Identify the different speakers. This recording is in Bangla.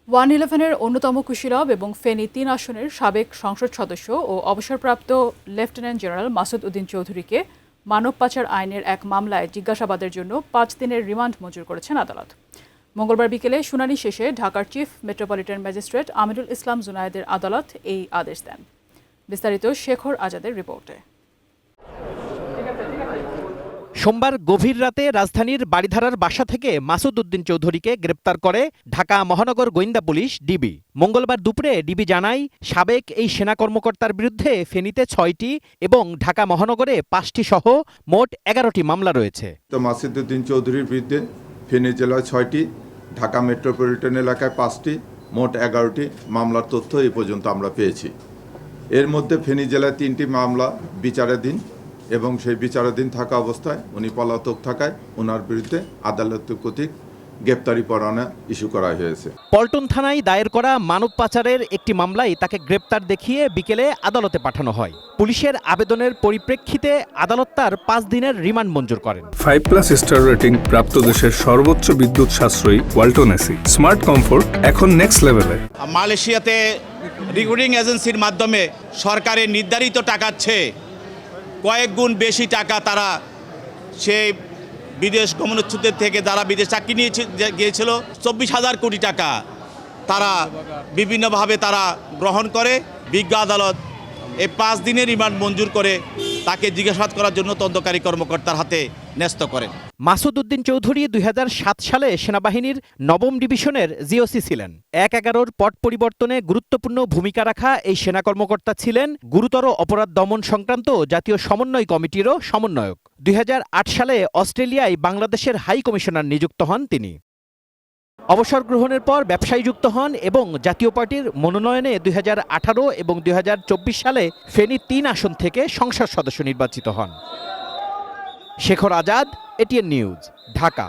Speaker 1: 111-এর অন্যতম কুশীলব এবং ফেনী ৩ আসনের সাবেক সংসদ সদস্য ও অবসরপ্রাপ্ত লেফটেন্যান্ট জেনারেল মাসুদ উদ্দিন চৌধুরীকে মানব পাচার আইনের এক মামলায় জিজ্ঞাসাবাদের জন্য ৫ দিনের রিমান্ড মঞ্জুর করেছেন আদালত। মঙ্গলবার বিকেলে শুনানি শেষে ঢাকার chief metropolitan magistrate Amirul Islam জুনায়েদের আদালত এই আদেশ দেন। বিস্তারিত শেখর আজাদের রিপোর্টে।
Speaker 2: সোমবার গভীর রাতে রাজধানীর বারিধারার বাসা থেকে মাসুদ উদ্দিন চৌধুরীকে গ্রেপ্তার করে ঢাকা মহানগর গোয়েন্দা পুলিশ ডিবি। মঙ্গলবার দুপুরে ডিবি জানায়, সাবেক এই সেনা কর্মকর্তার বিরুদ্ধে ফেনীতে ৬টি এবং ঢাকা মহানগরে 5টি সহ মোট 11টি মামলা রয়েছে।
Speaker 3: মাসুদ উদ্দিন চৌধুরীর বিরুদ্ধে ফেনী জেলায় 6টি, ঢাকা মেট্রোপলিটন এলাকায় 5টি, মোট 11টি মামলার তথ্য এই পর্যন্ত আমরা পেয়েছি। এর মধ্যে ফেনী জেলায় 3টি মামলা বিচারাধীন এবং সেই বিচারাধীন থাকা অবস্থায় উনি পলাতক থাকায় ওনার বিরুদ্ধে আদালত কর্তৃক গ্রেপ্তারি পরোয়ানা ইস্যু করা হয়েছে।
Speaker 2: পল্টন থানায় দায়ের করা মানব পাচারের একটি মামলায় তাকে গ্রেপ্তার দেখিয়ে বিকেলে আদালতে পাঠানো হয়। পুলিশের আবেদনের পরিপ্রেক্ষিতে আদালত তার 5 দিনের রিমান্ড মঞ্জুর করেন।
Speaker 4: 5+ স্টার রেটিং প্রাপ্ত দেশের সর্বোচ্চ বিদ্যুৎ সাশ্রয়ী ওয়ালটন এসি স্মার্ট কমফোর্ট এখন নেক্সট লেভেলে।
Speaker 5: মালয়েশিয়াতে রিক্রুটিং এজেন্সির মাধ্যমে সরকারের নির্ধারিত টাকার চেয়ে কয়েক গুণ বেশি টাকা তারা সেই বিদেশ গমনোচ্ছুদের থেকে যারা বিদেশ চাকরি নিয়ে গিয়েছিল 24,000 কোটি টাকা তারা বিভিন্নভাবে তারা গ্রহণ করে। বিজ্ঞ আদালত এই 5 দিনের রিমান্ড মঞ্জুর করে তাকে জিজ্ঞাসাবাদ করার জন্য তদন্তকারী কর্মকর্তার হাতে ন্যস্ত করেন।
Speaker 2: মাসুদ উদ্দিন চৌধুরী 2007 সালে সেনাবাহিনীর 9ম ডিভিশনের জিওসি ছিলেন। 1/11-র পট পরিবর্তনে গুরুত্বপূর্ণ ভূমিকা রাখা এই সেনা কর্মকর্তা ছিলেন গুরুতর অপরাধ দমন সংক্রান্ত জাতীয় সমন্বয় কমিটিরও সমন্বয়ক। 2008 সালে অস্ট্রেলিয়ায় বাংলাদেশের হাই কমিশনার নিযুক্ত হন তিনি। অবসর গ্রহণের পর ব্যবসায় যুক্ত হন এবং জাতীয় পার্টির মনোনয়নে 2018 এবং 2024 সালে ফেনী 3 আসন থেকে সংসদ সদস্য নির্বাচিত হন। Shekhar Azad, ATN news, Dhaka.